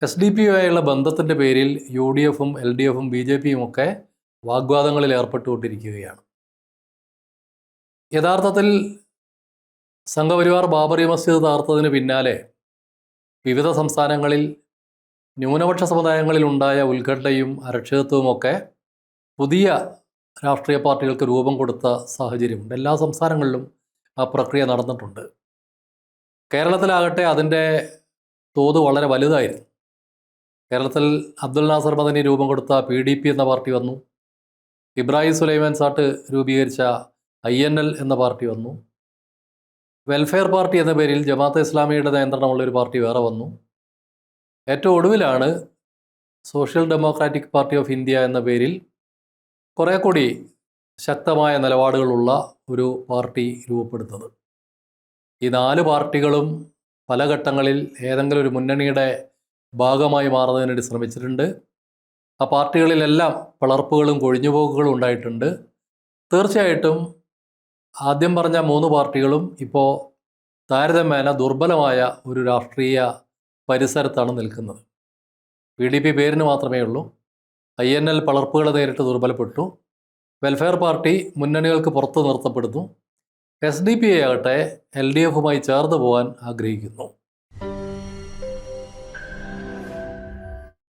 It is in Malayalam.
എസ് ഡി പിയുമായുള്ള ബന്ധത്തിൻ്റെ പേരിൽ യു ഡി എഫും എൽ ഡി എഫും ബി ജെ പിയും ഒക്കെ വാഗ്വാദങ്ങളിൽ ഏർപ്പെട്ടുകൊണ്ടിരിക്കുകയാണ്. യഥാർത്ഥത്തിൽ സംഘപരിവാർ ബാബറി മസ്ജിദ് തകർത്തതിന് പിന്നാലെ വിവിധ സംസ്ഥാനങ്ങളിൽ ന്യൂനപക്ഷ സമുദായങ്ങളിൽ ഉണ്ടായ ഉത്കണ്ഠയും അരക്ഷിതത്വവുമൊക്കെ പുതിയ രാഷ്ട്രീയ പാർട്ടികൾക്ക് രൂപം കൊടുത്ത സാഹചര്യമുണ്ട്. എല്ലാ സംസ്ഥാനങ്ങളിലും ആ പ്രക്രിയ നടന്നിട്ടുണ്ട്. കേരളത്തിലാകട്ടെ അതിൻ്റെ തോത് വളരെ വലുതായിരുന്നു. കേരളത്തിൽ അബ്ദുൽ നാസർ മദനി രൂപം കൊടുത്ത PDP എന്ന പാർട്ടി വന്നു. ഇബ്രാഹിം സുലൈമാൻ സാട്ട് രൂപീകരിച്ച INL എന്ന പാർട്ടി വന്നു. വെൽഫെയർ പാർട്ടി എന്ന പേരിൽ ജമാഅത്തെ ഇസ്ലാമിയുടെ നിയന്ത്രണമുള്ളൊരു പാർട്ടി വേറെ വന്നു. ഏറ്റവും ഒടുവിലാണ് social democratic party of India എന്ന പേരിൽ കുറേ കൂടി ശക്തമായ നിലപാടുകളുള്ള ഒരു പാർട്ടി രൂപപ്പെടുന്നത്. ഈ 4 പാർട്ടികളും പല ഘട്ടങ്ങളിൽ ഏതെങ്കിലും ഒരു മുന്നണിയുടെ ഭാഗമായി മാറുന്നതിന് വേണ്ടി ശ്രമിച്ചിട്ടുണ്ട്. ആ പാർട്ടികളിലെല്ലാം പിളർപ്പുകളും കൊഴിഞ്ഞുപോക്കുകളും ഉണ്ടായിട്ടുണ്ട്. തീർച്ചയായിട്ടും ആദ്യം പറഞ്ഞ 3 പാർട്ടികളും ഇപ്പോൾ താരതമ്യേന ദുർബലമായ ഒരു രാഷ്ട്രീയ പരിസരത്താണ് നിൽക്കുന്നത്. PDP പേരിന് മാത്രമേ ഉള്ളൂ. INL പിളർപ്പുകൾ നേരിട്ട് ദുർബലപ്പെട്ടു. വെൽഫെയർ പാർട്ടി മുന്നണികൾക്ക് പുറത്ത് നിർത്തപ്പെടുന്നു. SDP ആകട്ടെ LDFുമായി ചേർന്ന് പോകാൻ ആഗ്രഹിക്കുന്നു.